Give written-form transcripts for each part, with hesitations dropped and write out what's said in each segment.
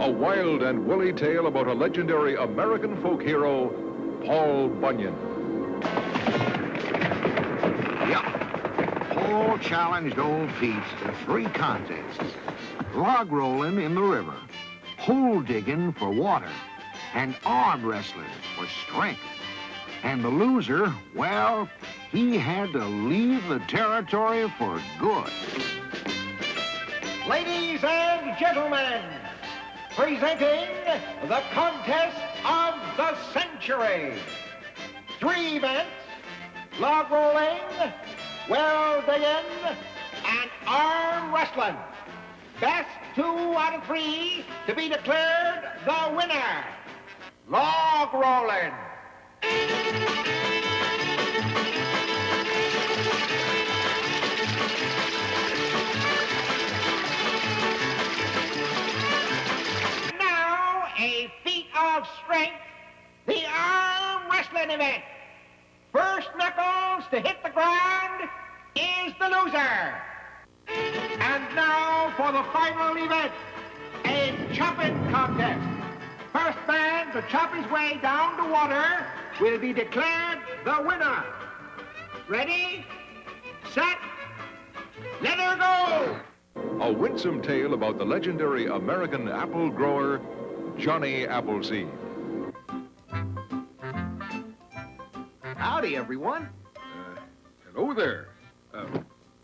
A wild and woolly tale about a legendary American folk hero, Paul Bunyan. Yep. Paul challenged old Pete to 3 contests. Log rolling in the river, hole digging for water, and arm wrestling for strength. And the loser, well, he had to leave the territory for good. Ladies and gentlemen, presenting the contest of the century. 3 events: log rolling, well digging, and arm wrestling. Best 2 out of 3 to be declared the winner. Log rolling. Now, a feat of strength, the arm wrestling event. First knuckles to hit the ground is the loser. And now for the final event, a chopping contest. First man to chop his way down to water will be declared the winner. Ready, set, let her go! A winsome tale about the legendary American apple grower, Johnny Appleseed. Howdy, everyone. Hello there.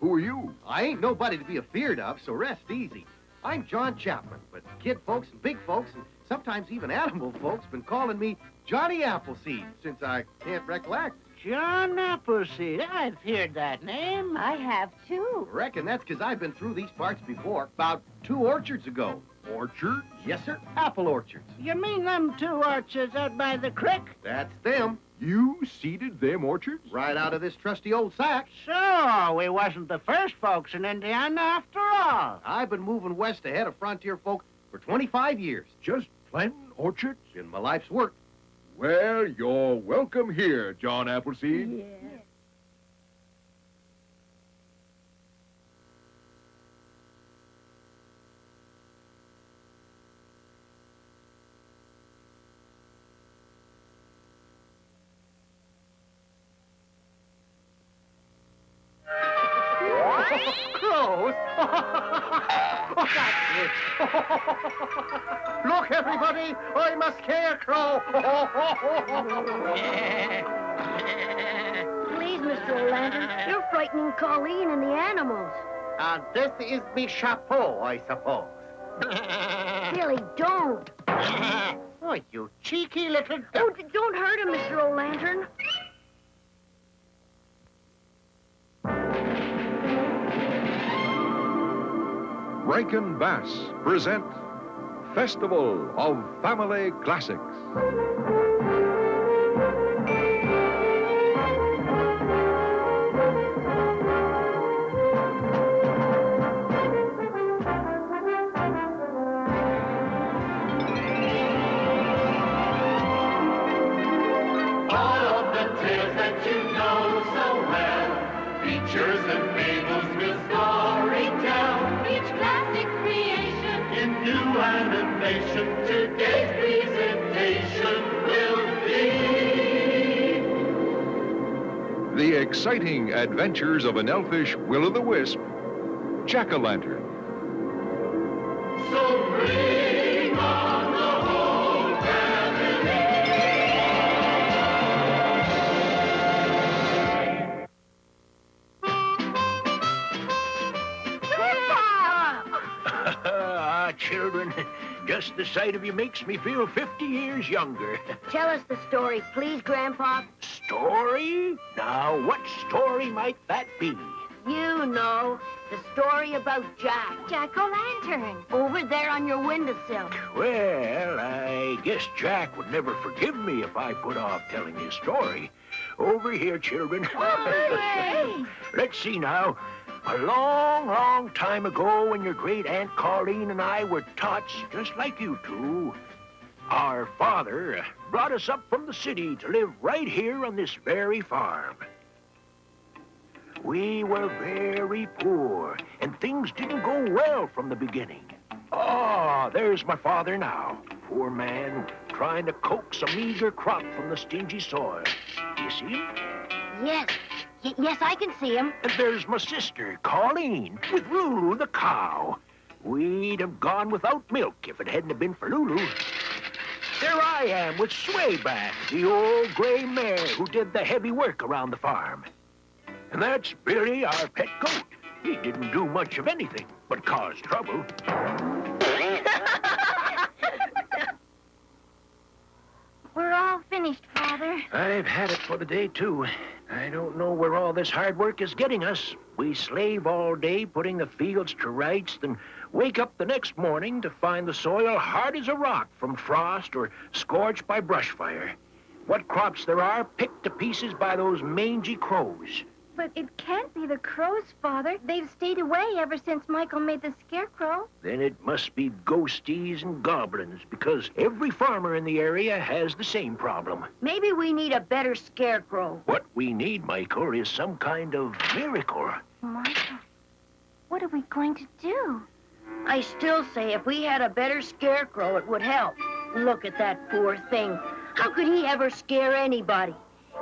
Who are you? I ain't nobody to be afeared of, so rest easy. I'm John Chapman, but kid folks and big folks and sometimes even animal folks been calling me Johnny Appleseed since I can't recollect. John Appleseed. I've heard that name. I have, too. Reckon that's 'cause I've been through these parts before, about 2 orchards ago. Orchard? Yes, sir, apple orchards. You mean them 2 orchards out by the creek? That's them, You seeded them orchards? right out of this trusty old sack. So, we wasn't the first folks in Indiana after all. I've been moving west ahead of frontier folk for 25 years. Just planting orchards? In my life's work. Well, you're welcome here, John Appleseed. Yeah. Crows! Look, everybody! I'm a scarecrow! Please, Mr. O'Lantern, you're frightening Colleen and the animals. And this is me chapeau, I suppose. Billy, don't. Oh, you cheeky little Oh, duck. don't hurt him, Mr. O'Lantern. Rankin Bass present Festival of Family Classics. All of the tales that you know so well, features and fables will story tell. Each classic creation in new animation, today's presentation will be The exciting adventures of an elfish will-o'-the-wisp, Jack-o'-lantern. so bring on the whole family. Ah, children, just the sight of you makes me feel 50 years younger. Tell us the story, please, Grandpa. Story? Now, what story might that be? You know, the story about Jack. Jack-o'-lantern. Over there on your windowsill. Well, I guess Jack would never forgive me if I put off telling his story. Over here, children. Yay! Let's see now. A long, long time ago, when your great Aunt Colleen and I were tots, just like you two, our father brought us up from the city to live right here on this very farm. We were very poor, and things didn't go well from the beginning. Oh, there's my father now. Poor man, trying to coax a meager crop from the stingy soil. Do you see him? Yes. Yes, I can see him. And there's my sister, Colleen, with Lulu the cow. We'd have gone without milk if it hadn't have been for Lulu. There I am with Swayback, the old gray mare who did the heavy work around the farm. And that's Billy, our pet goat. He didn't do much of anything but cause trouble. We're all finished, Father. I've had it for the day, too. I don't know where all this hard work is getting us. We slave all day putting the fields to rights, then wake up the next morning to find the soil hard as a rock from frost or scorched by brush fire. What crops there are picked to pieces by those mangy crows. But it can't be the crows, Father. They've stayed away ever since Michael made the scarecrow. Then it must be ghosties and goblins, because every farmer in the area has the same problem. Maybe we need a better scarecrow. What we need, Michael, is some kind of miracle. Michael, what are we going to do? I still say if we had a better scarecrow, it would help. Look at that poor thing. How could he ever scare anybody?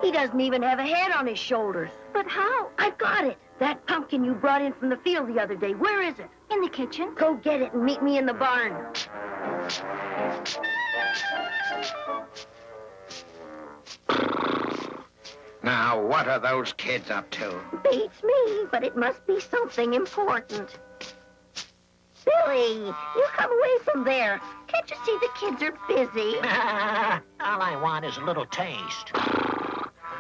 He doesn't even have a head on his shoulders. But how? I've got it. That pumpkin you brought in from the field the other day, where is it? In the kitchen. Go get it and meet me in the barn. Now, what are those kids up to? Beats me, but it must be something important. Billy, you come away from there. Can't you see the kids are busy? All I want is a little taste.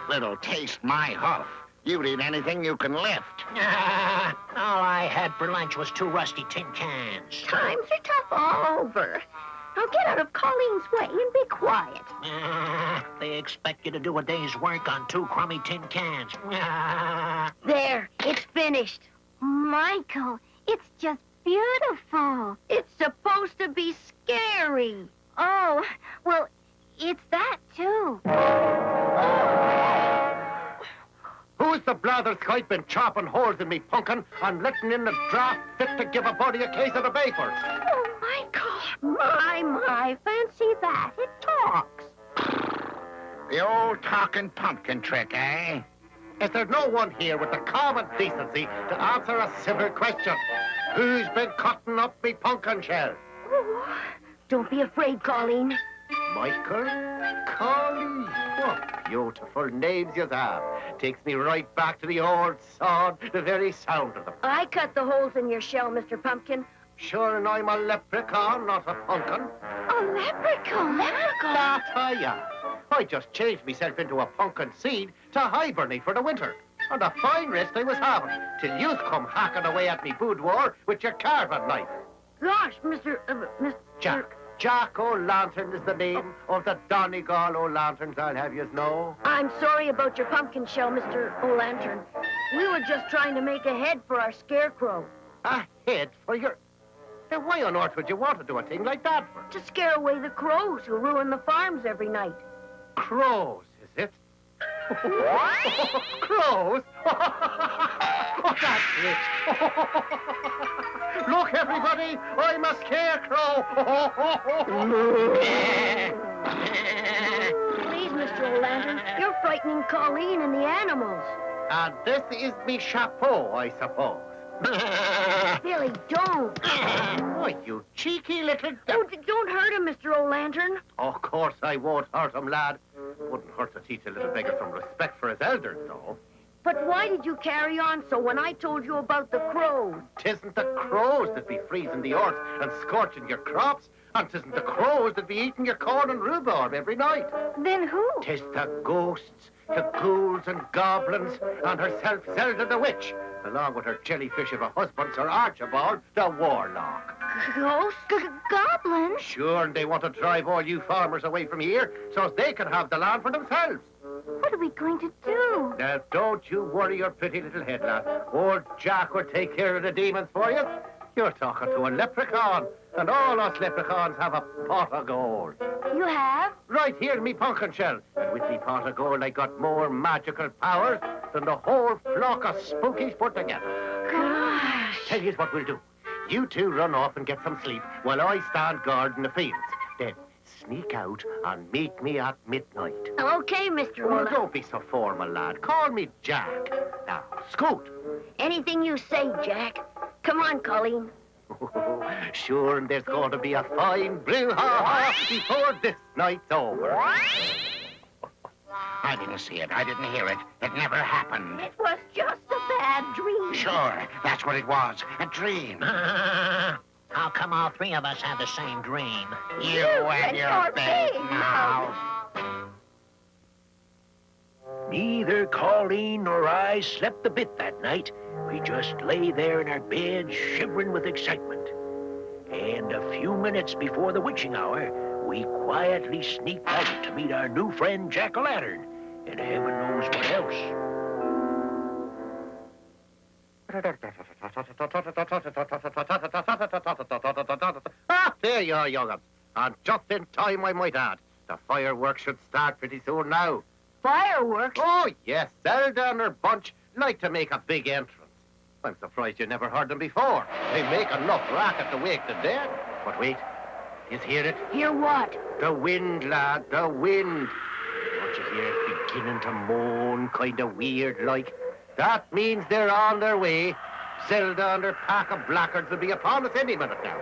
Little taste my huff. You'd eat anything you can lift. All I had for lunch was 2 rusty tin cans. Times are tough all over. Now get out of Colleen's way and be quiet. They expect you to do a day's work on 2 crummy tin cans. There, it's finished. Michael, it's just beautiful. It's supposed to be scary. Oh, well, it's that, too. Who's the blatherskite been chopping holes in me punkin and letting in the draft fit to give a body a case of the vapors? Oh, Michael. My, fancy that. It talks. The old talking pumpkin trick, eh? Is there no one here with the common decency to answer a civil question? Who's been cutting up me pumpkin shell? Oh, don't be afraid, Colleen. Michael? Colleen? What beautiful names you have. Takes me right back to the old sod, the very sound of them. I cut the holes in your shell, Mr. Pumpkin. Sure, and I'm a leprechaun, not a pumpkin. A leprechaun. Lataya. I just changed myself into a pumpkin seed to hibernate for the winter. And a fine rest I was having, till you come hacking away at me boudoir with your carving knife. Gosh, Mr. Jack. Jack O'Lantern is the name of the Donegal O'Lanterns, I'll have you know. I'm sorry about your pumpkin shell, Mr. O'Lantern. We were just trying to make a head for our scarecrow. A head for your... Now, why on earth would you want to do a thing like that for? To scare away the crows who ruin the farms every night. Crows, is it? Crows? Oh, that's it. Look, everybody, I'm a scarecrow. Please, Mr. O'Lantern, you're frightening Colleen and the animals. And this is me chapeau, I suppose. Billy, don't. Oh, you cheeky little... Don't hurt him, Mr. O'Lantern. Of course I won't hurt him, lad. Wouldn't hurt to teach a little beggar some respect for his elders, though. But why did you carry on so when I told you about the crows? 'Tisn't the crows that be freezing the earth and scorching your crops, and 'tisn't the crows that be eating your corn and rhubarb every night. Then who? 'Tis the ghosts, the ghouls and goblins, and herself Zelda the witch, along with her jellyfish of a husband, Sir Archibald the warlock. Ghosts? Goblins? Sure, and they want to drive all you farmers away from here so they can have the land for themselves. What are we going to do? Now, don't you worry your pretty little head, lad. Old Jack will take care of the demons for you. You're talking to a leprechaun, and all us leprechauns have a pot of gold. You have? Right here in me pumpkin shell. And with me pot of gold, I got more magical powers than the whole flock of spookies put together. Gosh. Tell you what we'll do. You two run off and get some sleep while I stand guard in the fields. Then sneak out and meet me at midnight. Okay, Mr. Well, Mullen. don't be so formal, lad. Call me Jack. Now, scoot. Anything you say, Jack. Come on, Colleen. Sure, and there's going to be a fine brouhaha before this night's over. I didn't see it. I didn't hear it. It never happened. It was just a bad dream. Sure, that's what it was. A dream. How come all three of us had the same dream? You and your big mouth. Neither Colleen nor I slept a bit that night. We just lay there in our beds, shivering with excitement. And a few minutes before the witching hour, we quietly sneaked out to meet our new friend Jack-o'-lantern, and heaven knows what else. Ah, there you are, young'un. And just in time, I might add. The fireworks should start pretty soon now. Fireworks? Oh, yes, Zelda and her bunch like to make a big entrance. I'm surprised you never heard them before. They make enough racket to wake the dead. But wait, you hear it? Hear what? The wind, lad, the wind. Don't you hear it beginning to moan kind of weird like? That means they're on their way. Zelda and her pack of blackguards will be upon us any minute now.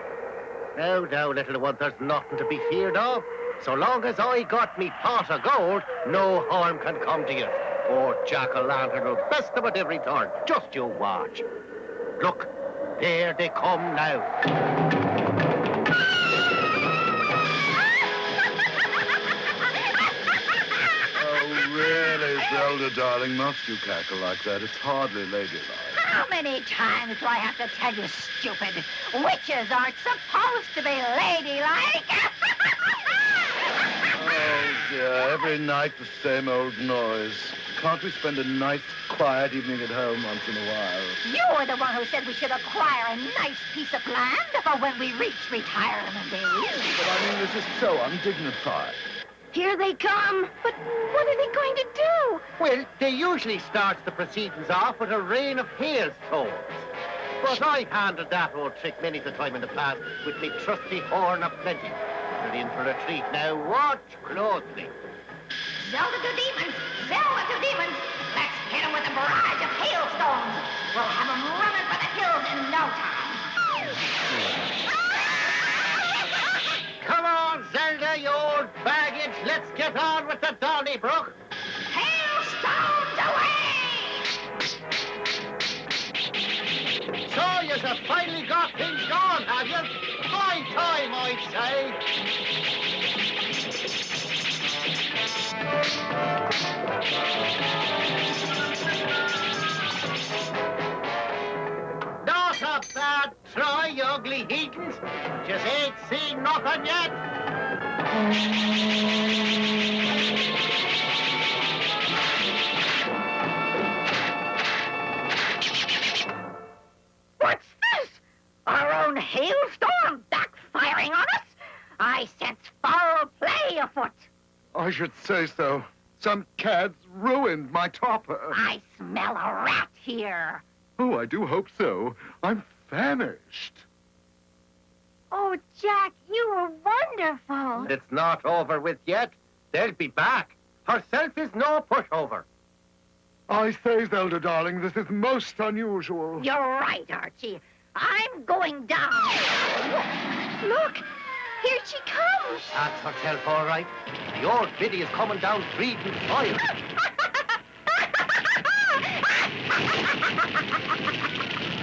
Now, little one, there's nothing to be feared of. So long as I got me pot of gold, no harm can come to you. Poor Jack-o'-lantern will best them at every turn. Just you watch. Look, there they come now. Oh, really, Zelda, darling, must you cackle like that? It's hardly ladylike. How many times do I have to tell you, stupid? Witches aren't supposed to be ladylike. Oh, dear, every night the same old noise. Can't we spend a nice, quiet evening at home once in a while? You were the one who said we should acquire a nice piece of land for when we reach retirement age. But I mean, this is so undignified. Here they come. But what are they going to do? Well, they usually start the proceedings off with a rain of hailstones. But I handled that old trick many a time in the past with me trusty horn of plenty. We're in for a treat now. Watch closely. Zelda to demons! Zelda to demons! Let's hit them with a barrage of hailstones. We'll have them running for the hills in no time. Come on, Zelda, you old baggage. Let's get on with the Donnybrook. Hailstones away! So you have finally got things going, have you? Fine time, I'd say. Not a bad try, you ugly heathens. Just ain't seen nothing yet. What's this? Our own hailstorm backfiring on us? I sense foul play afoot. I should say so. Some cad's ruined my topper. I smell a rat here. Oh, I do hope so. I'm famished. Oh, Jack, you were wonderful. It's not over with yet. They'll be back. Herself is no pushover. I say, Zelda, darling, this is most unusual. You're right, Archie. I'm going down. Look, here she comes. That's herself, all right. The old biddy is coming down breathing fire.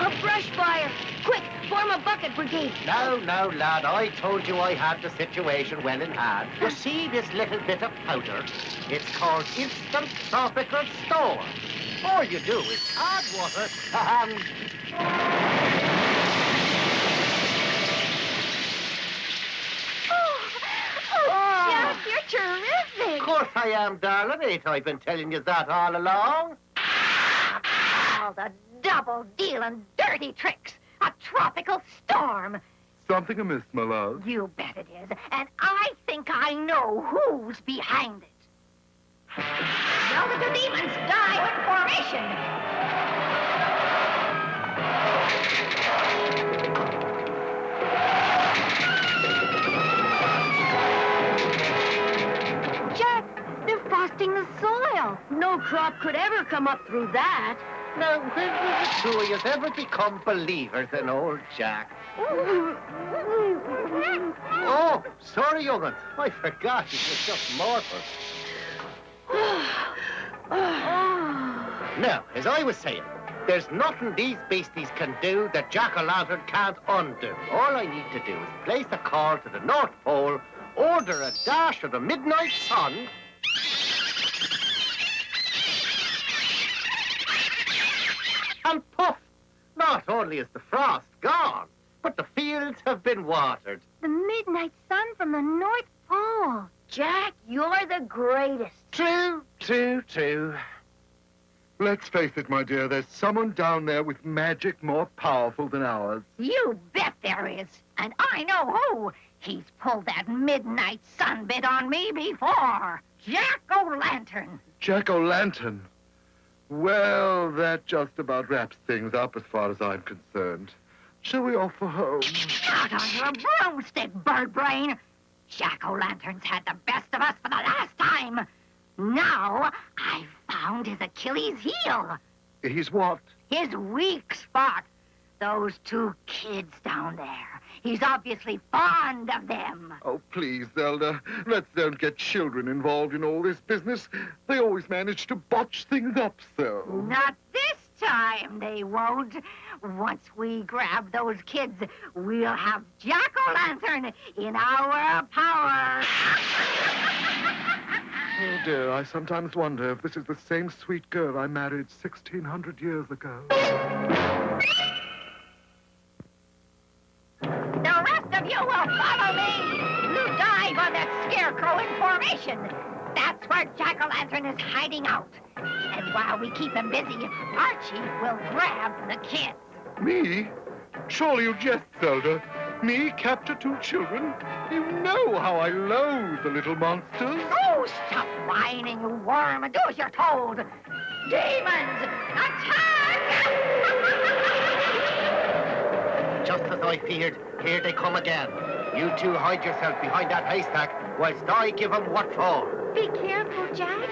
A brush fire. Quick, form a bucket brigade. Now, lad, I told you I had the situation well in hand. You see this little bit of powder? It's called instant tropical storm. All you do is add water and... Jack, you're terrific. Of course I am, darling. Ain't I been telling you that all along? All the double-dealing dirty tricks. A tropical storm. Something amiss, my love. You bet it is. And I think I know who's behind it. Zelda the demons die in formation. No crop could ever come up through that. Now, when will the two of you ever become believers in old Jack? Oh, sorry, young'un. I forgot it was just mortal. Now, as I was saying, there's nothing these beasties can do that Jack-o'-lantern can't undo. All I need to do is place a call to the North Pole, order a dash of the midnight sun, and poof! Not only is the frost gone, but the fields have been watered. The midnight sun from the North Pole. Jack, you're the greatest. True, true, true. Let's face it, my dear, there's someone down there with magic more powerful than ours. You bet there is. And I know who. He's pulled that midnight sun bit on me before. Jack-o'-lantern. Jack-o'-lantern. Well, that just about wraps things up as far as I'm concerned. Shall we off for home? Out on your broomstick, bird brain. Jack-o'-lantern's had the best of us for the last time. Now, I've found his Achilles heel. He's what? His weak spot. Those two kids down there. He's obviously fond of them. Oh, please, Zelda. Let's don't get children involved in all this business. They always manage to botch things up so. Not this time, they won't. Once we grab those kids, we'll have Jack-o'-lantern in our power. Oh, dear, I sometimes wonder if this is the same sweet girl I married 1,600 years ago. The rest of you will follow me. You dive on that scarecrow in formation. That's where Jack-o'-lantern is hiding out. And while we keep him busy, Archie will grab the kids. Me? Surely you jest, Zelda. Me capture two children? You know how I loathe the little monsters. Oh, stop whining, you worm, and do as you're told. Demons, attack! Just as I feared, here they come again. You two hide yourself behind that haystack whilst I give them what for. Be careful, Jack.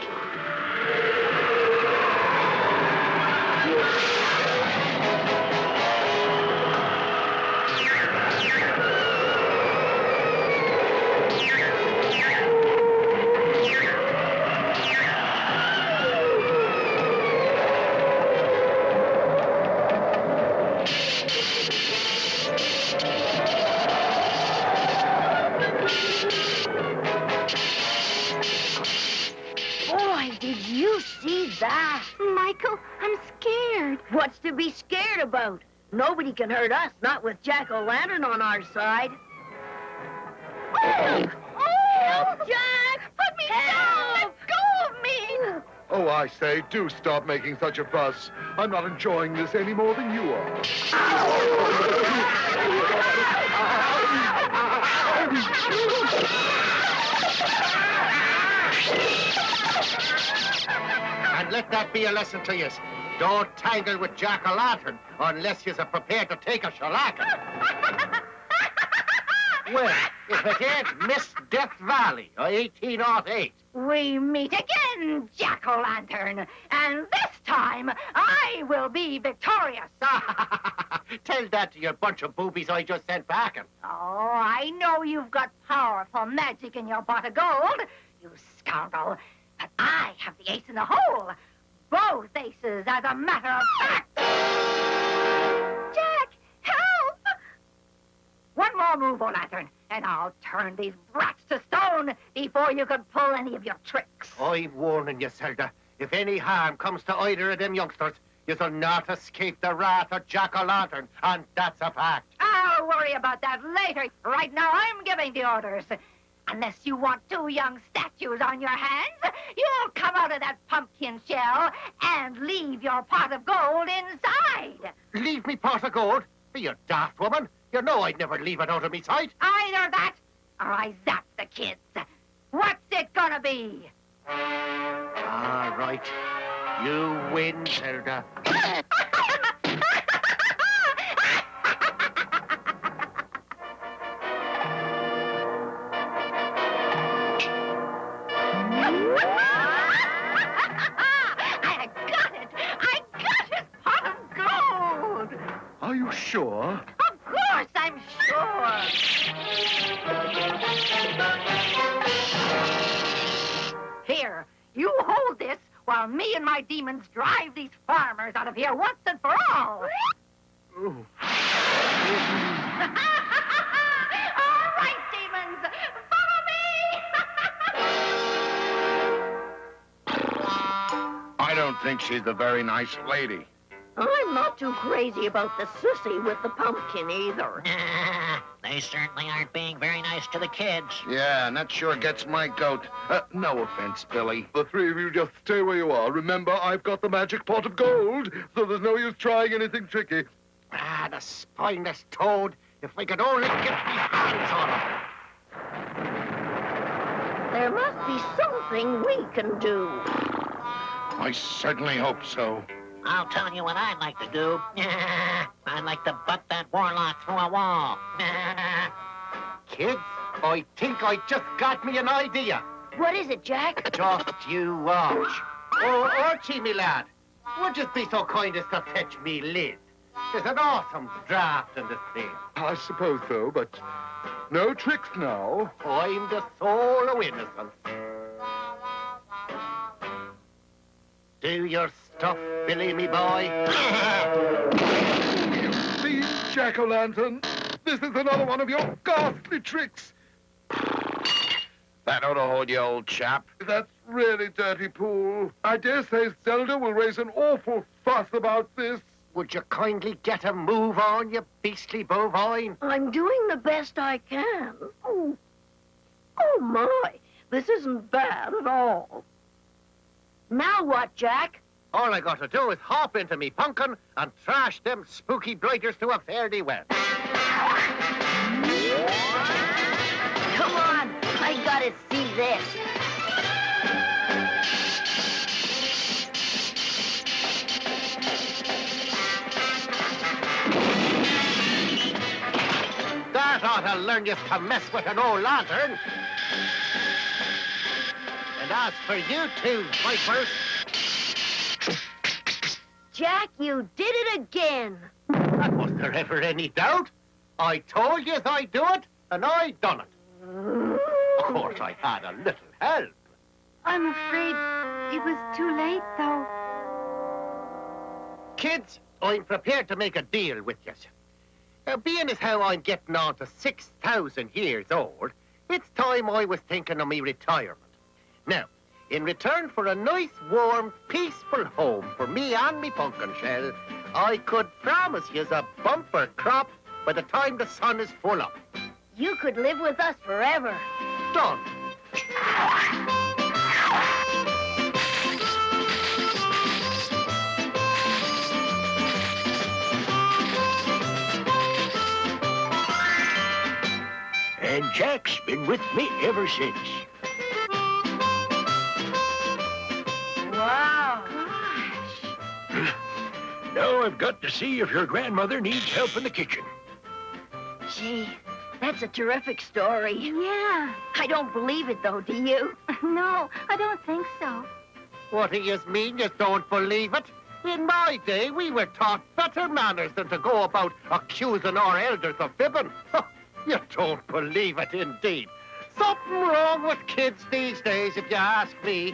That? Michael, I'm scared. What's to be scared about? Nobody can hurt us, not with Jack-o'-lantern on our side. Oh! Help, Jack! Put me down! Let go of me! Oh, I say, do stop making such a fuss. I'm not enjoying this any more than you are. And let that be a lesson to you. Don't tangle with Jack-o'-lantern unless you're prepared to take a shellacking. Well, if it ain't Miss Death Valley, 1808. We meet again, Jack-o'-lantern. And this time, I will be victorious. Tell that to your bunch of boobies I just sent packing. Oh, I know you've got powerful magic in your pot of gold, you scoundrel. But I have the ace in the hole. Both aces, as a matter of fact. Jack, help! One more move, O-Lantern, and I'll turn these brats to stone before you can pull any of your tricks. I'm warning you, Zelda. If any harm comes to either of them youngsters, you'll not escape the wrath of Jack-o'-lantern, and that's a fact. I'll worry about that later. Right now, I'm giving the orders. Unless you want two young statues on your hands, you'll come out of that pumpkin shell and leave your pot of gold inside. Leave me pot of gold? You daft woman. You know I'd never leave it out of me sight. Either that, or I zap the kids. What's it gonna be? All right. You win, Zelda. sure? Of course I'm sure. Here, you hold this while me and my demons drive these farmers out of here once and for all. Ooh. All right, demons, follow me. I don't think she's a very nice lady. I'm not too crazy about the sissy with the pumpkin either. They certainly aren't being very nice to the kids. Yeah, and that sure gets my goat. No offense, Billy. The three of you just stay where you are. Remember, I've got the magic pot of gold, so there's no use trying anything tricky. Ah, the spineless toad. If I could only get my hands on him. There must be something we can do. I certainly hope so. I'll tell you what I'd like to do. I'd like to butt that warlock through a wall. Kids, I think I just got me an idea. What is it, Jack? Just you watch. Oh, Archie, me lad, would you be so kind as to fetch me lid? There's an awesome draft in this thing. I suppose so, but no tricks now. I'm the soul of innocence. Do your stuff, Billy, me boy. You thief, jack-o'-lantern. This is another one of your ghastly tricks. That ought to hold you, old chap. That's really dirty, Pool. I dare say Zelda will raise an awful fuss about this. Would you kindly get a move on, you beastly bovine? I'm doing the best I can. Oh my. This isn't bad at all. Now what, Jack? All I got to do is hop into me pumpkin and thrash them spooky blighters to a fare-thee well. Come on. I gotta see this. That ought to learn you to mess with an old lantern. And as for you two, vipers... Jack, you did it again. Was there ever any doubt? I told you I'd do it, and I done it. Of course, I had a little help. I'm afraid it was too late, though. Kids, I'm prepared to make a deal with you. Being as how I'm getting on to 6,000 years old, it's time I was thinking of me retirement. Now, in return for a nice, warm, peaceful home for me and me pumpkin shell, I could promise you a bumper crop by the time the sun is full up. You could live with us forever. Done. And Jack's been with me ever since. Wow. Now I've got to see if your grandmother needs help in the kitchen. Gee, that's a terrific story. Yeah. I don't believe it, though, do you? No, I don't think so. What do you mean you don't believe it? In my day, we were taught better manners than to go about accusing our elders of fibbing. You don't believe it, indeed. Something wrong with kids these days, if you ask me.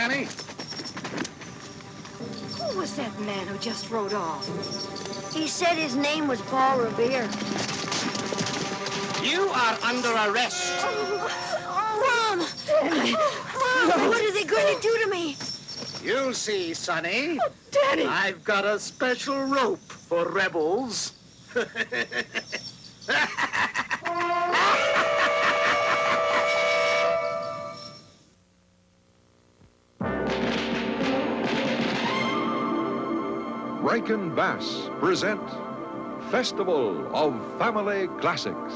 Danny? Who was that man who just rode off? He said his name was Paul Revere. You are under arrest. Mom! Mom, what are they going to do to me? You'll see, Sonny. Oh, Daddy! I've got a special rope for rebels. Rankin Bass present Festival of Family Classics.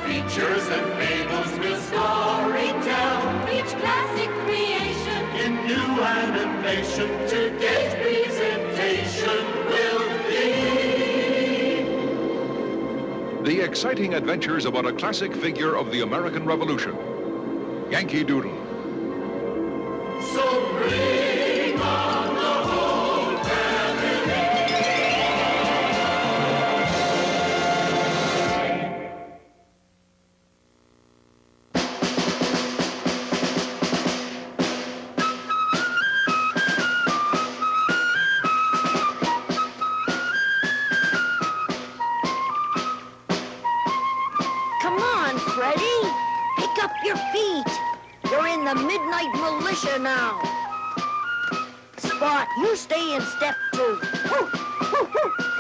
Features and fables will story tell. Each classic creation in new animation. Today's presentation will be The exciting adventures about a classic figure of the American Revolution, Yankee Doodle. So bring on the whole family. Come on, Freddie. Pick up your feet. You're in the midnight militia now. Spot, you stay in step 2.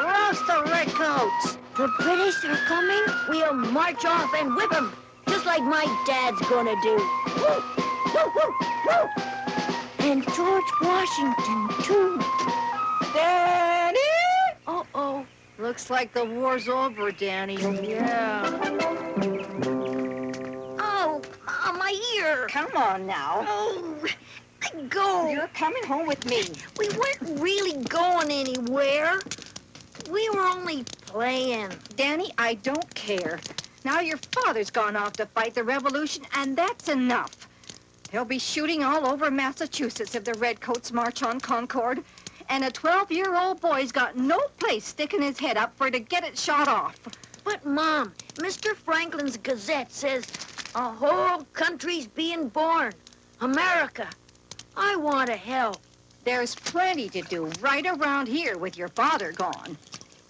Roust the redcoats. The British are coming. We'll march off and whip 'em, just like my dad's gonna do. And George Washington, too. Danny! Uh-oh. Looks like the war's over, Danny. Yeah. Oh, my ear. Come on now. Oh, go. You're coming home with me. We weren't really going anywhere. We were only playing. Danny, I don't care. Now your father's gone off to fight the revolution, and that's enough. There'll be shooting all over Massachusetts if the redcoats march on Concord. And a 12-year-old boy's got no place sticking his head up for to get it shot off. But, Mom, Mr. Franklin's Gazette says a whole country's being born. America. I want to help. There's plenty to do right around here with your father gone.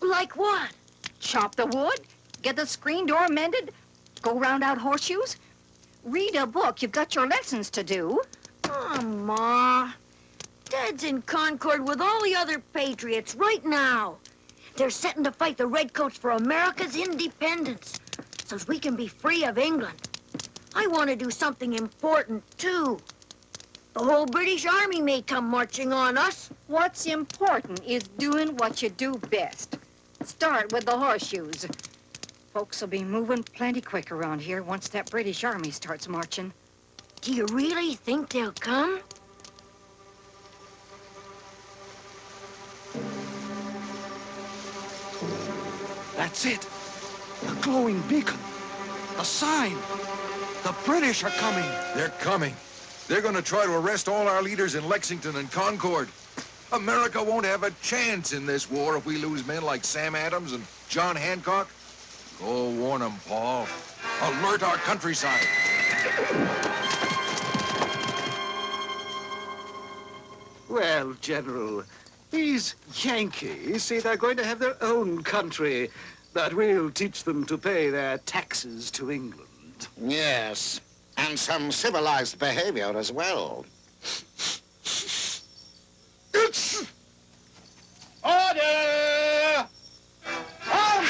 Like what? Chop the wood, get the screen door mended, go round out horseshoes, read a book. You've got your lessons to do. Oh, Ma. Dad's in Concord with all the other patriots right now. They're setting to fight the redcoats for America's independence, so we can be free of England. I want to do something important, too. The whole British Army may come marching on us. What's important is doing what you do best. Start with the horseshoes. Folks will be moving plenty quick around here once that British Army starts marching. Do you really think they'll come? That's it. The glowing beacon. The sign. The British are coming. They're coming. They're going to try to arrest all our leaders in Lexington and Concord. America won't have a chance in this war if we lose men like Sam Adams and John Hancock. Go warn them, Paul. Alert our countryside. Well, General, these Yankees say they're going to have their own country, that will teach them to pay their taxes to England. Yes, and some civilized behavior as well. Order! On!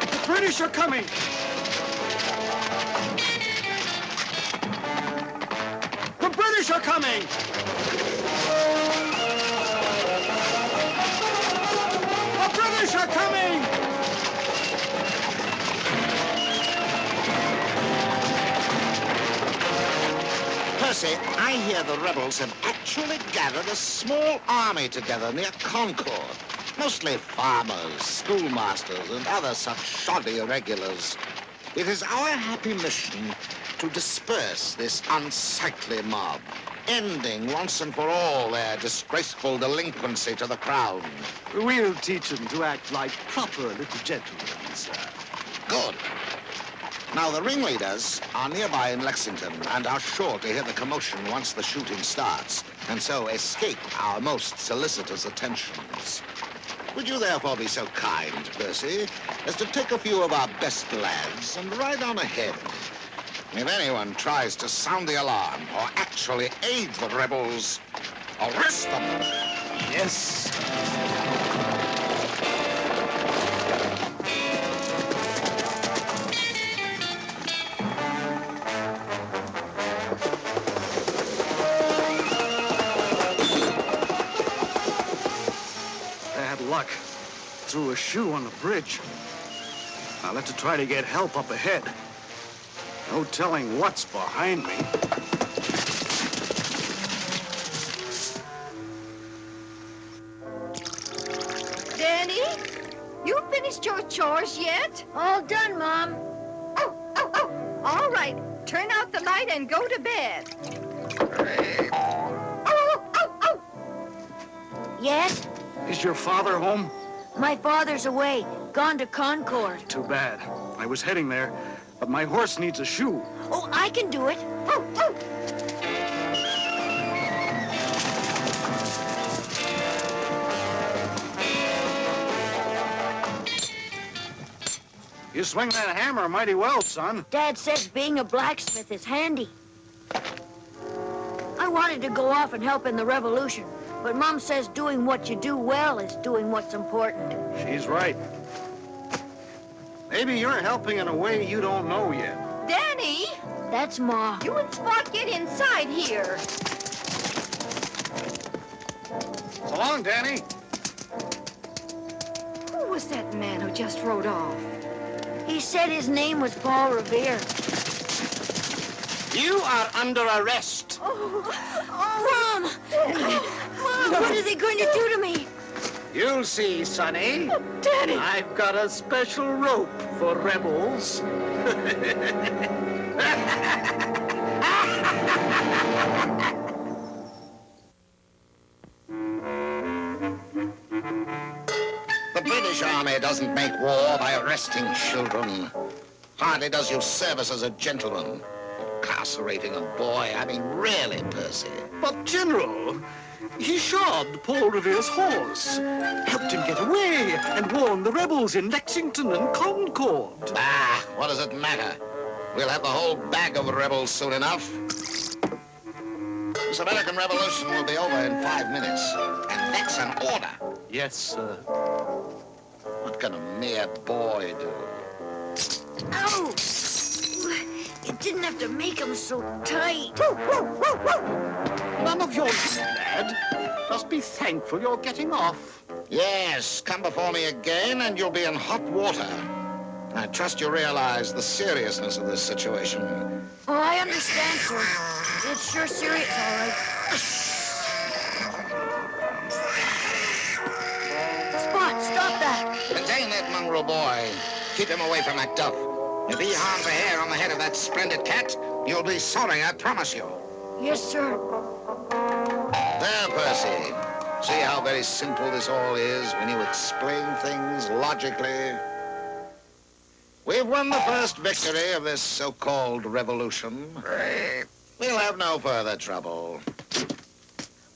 The British are coming! The British are coming! The British are coming! Percy, I hear the rebels have actually gathered a small army together near Concord. Mostly farmers, schoolmasters, and other such shoddy irregulars. It is our happy mission to disperse this unsightly mob, ending once and for all their disgraceful delinquency to the crown. We'll teach them to act like proper little gentlemen, sir. Good. Now, the ringleaders are nearby in Lexington and are sure to hear the commotion once the shooting starts, and so escape our most solicitous attentions. Would you therefore be so kind, Percy, as to take a few of our best lads and ride on ahead? If anyone tries to sound the alarm or actually aid the rebels, arrest them. Yes. Bad luck. Threw a shoe on the bridge. I'll have to try to get help up ahead. No telling what's behind me. Danny, you finished your chores yet? All done, Mom. Oh. All right. Turn out the light and go to bed. Oh. Yes? Is your father home? My father's away. Gone to Concord. Too bad. I was heading there, but my horse needs a shoe. Oh, I can do it. Oh. You swing that hammer mighty well, son. Dad says being a blacksmith is handy. I wanted to go off and help in the revolution, but Mom says doing what you do well is doing what's important. She's right. Maybe you're helping in a way you don't know yet. Danny! That's Ma. You and Spot get inside here. So long, Danny. Who was that man who just rode off? He said his name was Paul Revere. You are under arrest. Mom! Mom, what are they going to do to me? You'll see, Sonny. Danny! I've got a special rope for rebels. The British Army doesn't make war by arresting children. Hardly does you service as a gentleman. Incarcerating a boy, I mean, really, Percy. But, General, he shod Paul Revere's horse, helped him get away, and warned the rebels in Lexington and Concord. Ah, what does it matter? We'll have the whole bag of rebels soon enough. This American Revolution will be over in 5 minutes, and that's an order. Yes, sir. What can a mere boy do? Ow! You didn't have to make them so tight. None of your lad. Must be thankful you're getting off. Yes, come before me again and you'll be in hot water. I trust you realize the seriousness of this situation. Oh, I understand, sir. It's sure serious, all right. Spot, stop that. Contain that mongrel boy. Keep him away from that duff. If he harms a hair on the head of that splendid cat, you'll be sorry, I promise you. Yes, sir. There, Percy. See how very simple this all is when you explain things logically? We've won the first victory of this so-called revolution. We'll have no further trouble.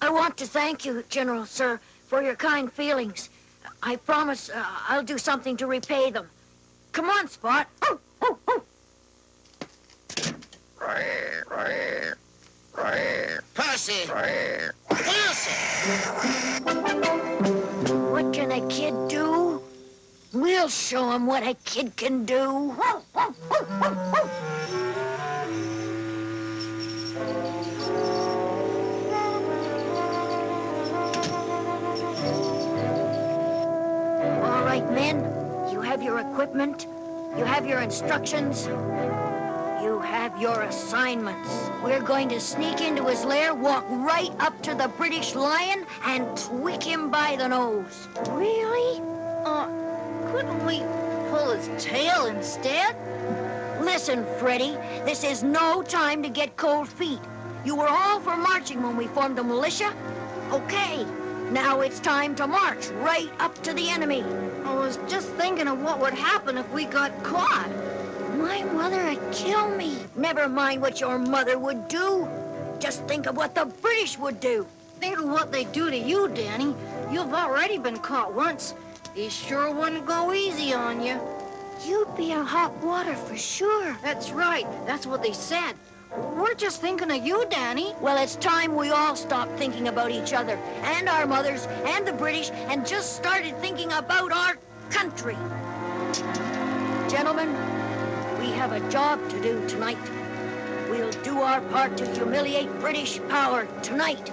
I want to thank you, General, sir, for your kind feelings. I promise I'll do something to repay them. Come on, Spot. Percy! Percy! What can a kid do? We'll show him what a kid can do. All right, men. You have your equipment. You have your instructions. You have have your assignments. We're going to sneak into his lair, walk right up to the British lion, and tweak him by the nose. Really? Couldn't we pull his tail instead? Listen, Freddy, this is no time to get cold feet. You were all for marching when we formed a militia. Okay, now it's time to march right up to the enemy. I was just thinking of what would happen if we got caught. My mother would kill me. Never mind what your mother would do. Just think of what the British would do. Think of what they'd do to you, Danny. You've already been caught once. They sure wouldn't go easy on you. You'd be in hot water for sure. That's right. That's what they said. We're just thinking of you, Danny. Well, it's time we all stopped thinking about each other and our mothers and the British and just started thinking about our country. Gentlemen, we have a job to do tonight. We'll do our part to humiliate British power tonight.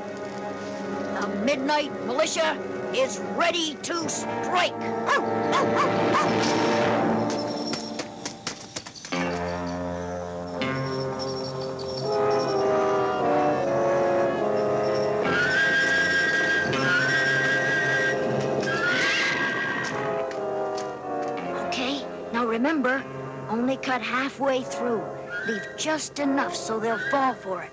The Midnight Militia is ready to strike. Okay, now remember, only cut halfway through. Leave just enough so they'll fall for it.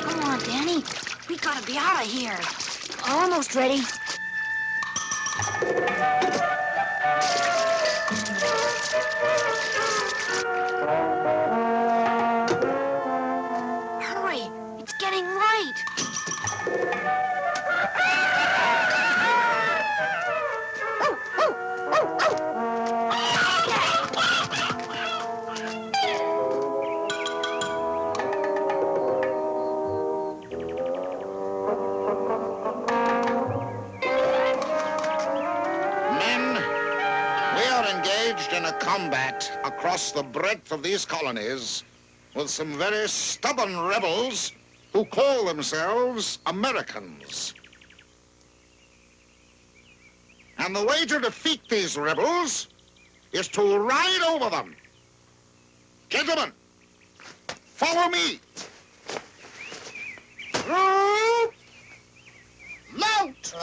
Come on, Danny. We gotta be out of here. Almost ready. Hurry, it's getting light. In a combat across the breadth of these colonies with some very stubborn rebels who call themselves Americans. And the way to defeat these rebels is to ride over them. Gentlemen, follow me. Mount!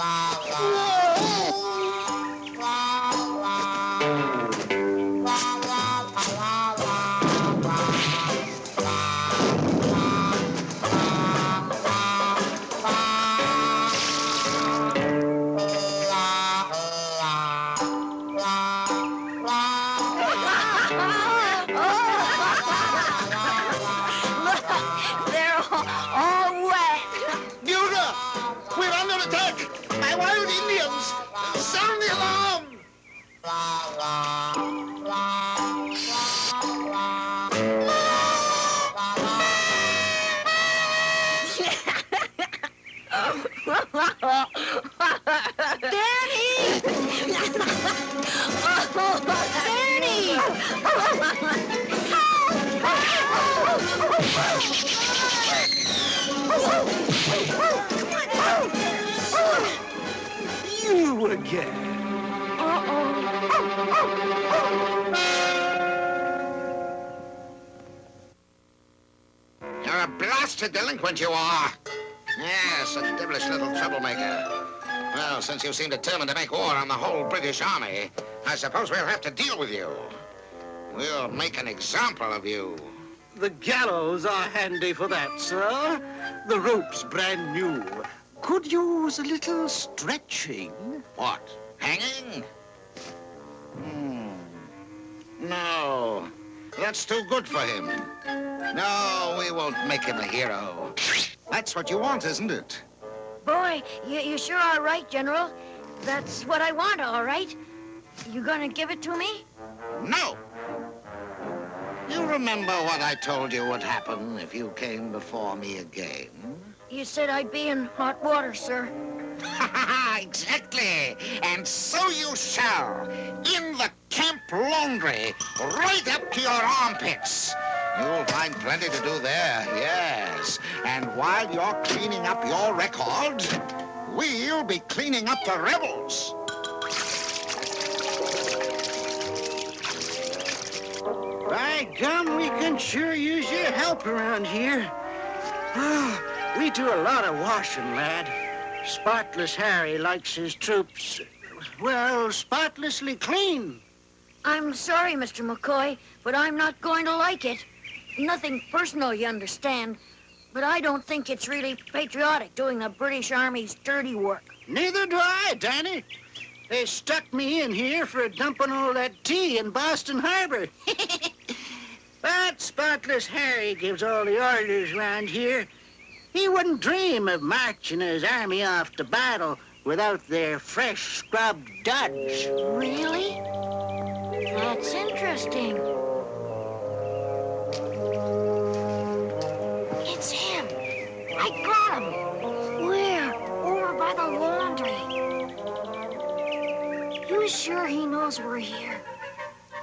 You again. You're a blasted delinquent, you are. Yes, a devilish little troublemaker. Well, since you seem determined to make war on the whole British Army, I suppose we'll have to deal with you. We'll make an example of you. The gallows are handy for that, sir. The rope's brand new. Could use a little stretching. What? Hanging? No, that's too good for him. No, we won't make him a hero. That's what you want, isn't it? Boy, you sure are right, General. That's what I want, all right. You gonna give it to me? No. You remember what I told you would happen if you came before me again? You said I'd be in hot water, sir. Exactly. And so you shall. In the camp laundry, right up to your armpits. You'll find plenty to do there, yes. us. And while you're cleaning up your records, we'll be cleaning up the rebels. By gum, we can sure use your help around here. Oh, we do a lot of washing, lad. Spotless Harry likes his troops, well, spotlessly clean. I'm sorry, Mr. McCoy, but I'm not going to like it. Nothing personal, you understand. But I don't think it's really patriotic doing the British Army's dirty work. Neither do I, Danny. They stuck me in here for dumping all that tea in Boston Harbor. But Spotless Harry gives all the orders round here. He wouldn't dream of marching his army off to battle without their fresh scrubbed duds. Really? That's interesting. It's him. I got him. Where? Over by the laundry. You sure he knows we're here?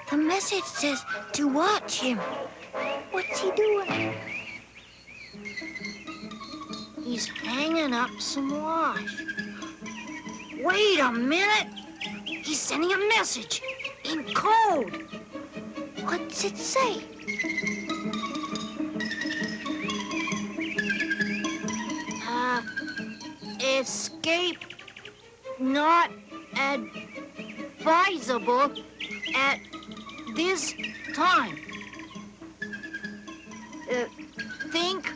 The message says to watch him. What's he doing? He's hanging up some wash. Wait a minute. He's sending a message in code. What's it say? Escape not advisable at this time. Think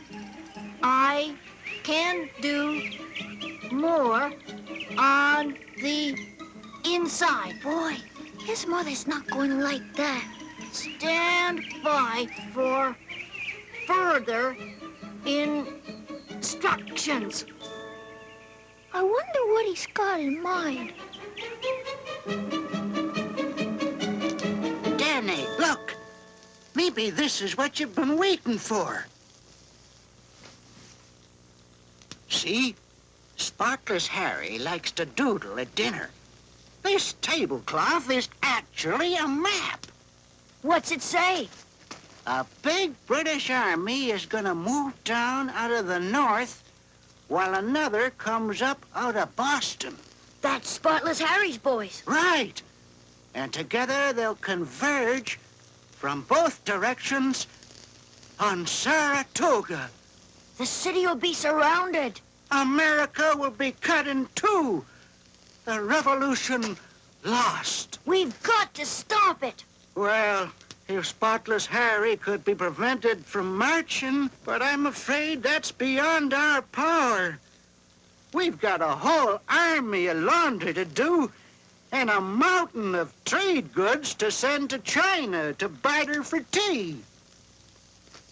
I can do more on the inside. Boy, his mother's not going to like that. Stand by for further instructions. I wonder what he's got in mind. Danny, look. Maybe this is what you've been waiting for. See? Spotless Harry likes to doodle at dinner. This tablecloth is actually a map. What's it say? A big British army is gonna move down out of the north while another comes up out of Boston. That's Spotless Harry's boys. Right. And together they'll converge from both directions on Saratoga. The city will be surrounded. America will be cut in two. The revolution lost. We've got to stop it. Well, if Spotless Harry could be prevented from marching, but I'm afraid that's beyond our power. We've got a whole army of laundry to do and a mountain of trade goods to send to China to barter for tea.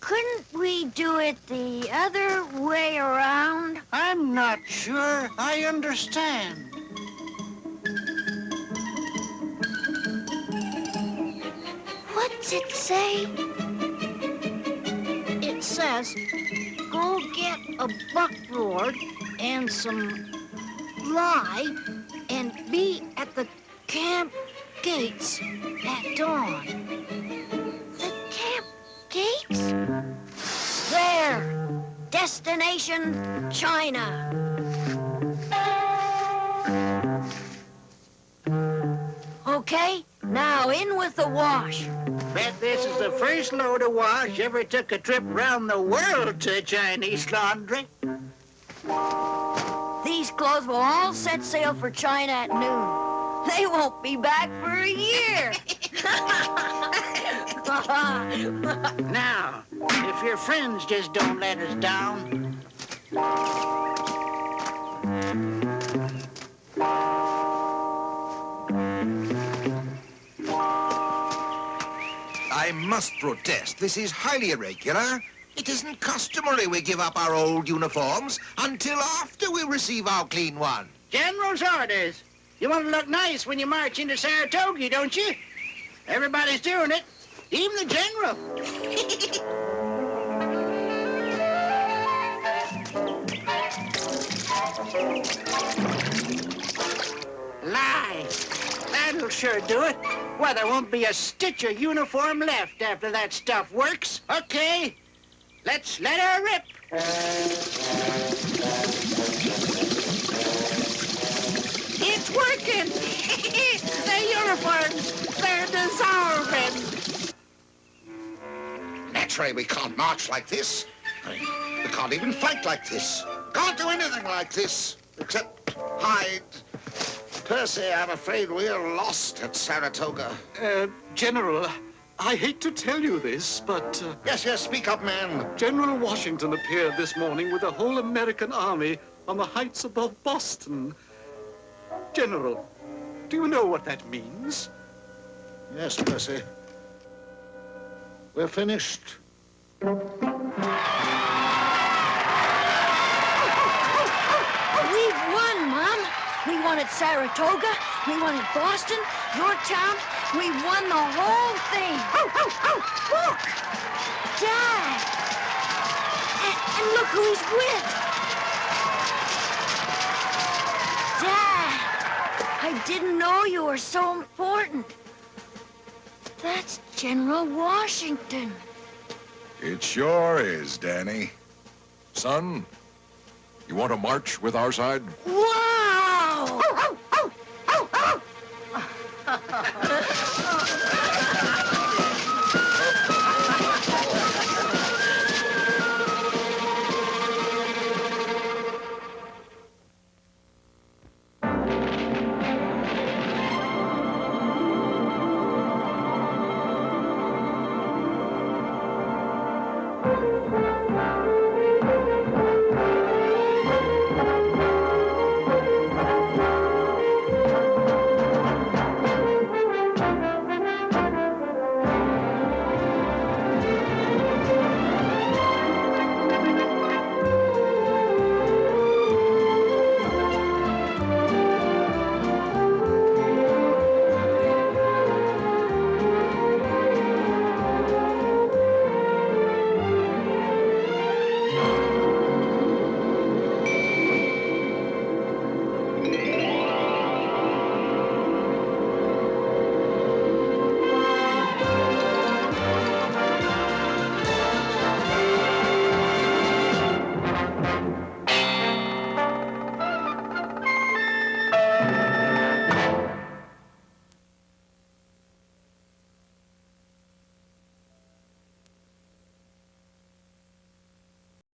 Couldn't we do it the other way around? I'm not sure I understand. What's it say? It says, go get a buckboard and some lye and be at the camp gates at dawn. The camp gates? There. Destination, China. Okay, now in with the wash. Bet this is the first load of wash ever took a trip round the world to Chinese laundry. These clothes will all set sail for China at noon. They won't be back for a year. Now, if your friends just don't let us down. I must protest. This is highly irregular. It isn't customary we give up our old uniforms until after we receive our clean ones. General's orders. You want to look nice when you march into Saratoga, don't you? Everybody's doing it, even the general. Lie. That'll sure do it. Well, there won't be a stitch of uniform left after that stuff works. Okay, let's let her rip. It's working! The uniforms, they're dissolving! Naturally, we can't march like this. We can't even fight like this. Can't do anything like this, except hide. Percy, I'm afraid we're lost at Saratoga. General, I hate to tell you this, but... Yes, speak up, man. General Washington appeared this morning with the whole American army on the heights above Boston. General, do you know what that means? Yes, Percy. We're finished. We've won, Mom. We won at Saratoga. We won at Boston, Yorktown. We won the whole thing. Look! Dad! And look who he's with. Dad, I didn't know you were so important. That's General Washington. It sure is, Danny. Son, you want to march with our side? Wow!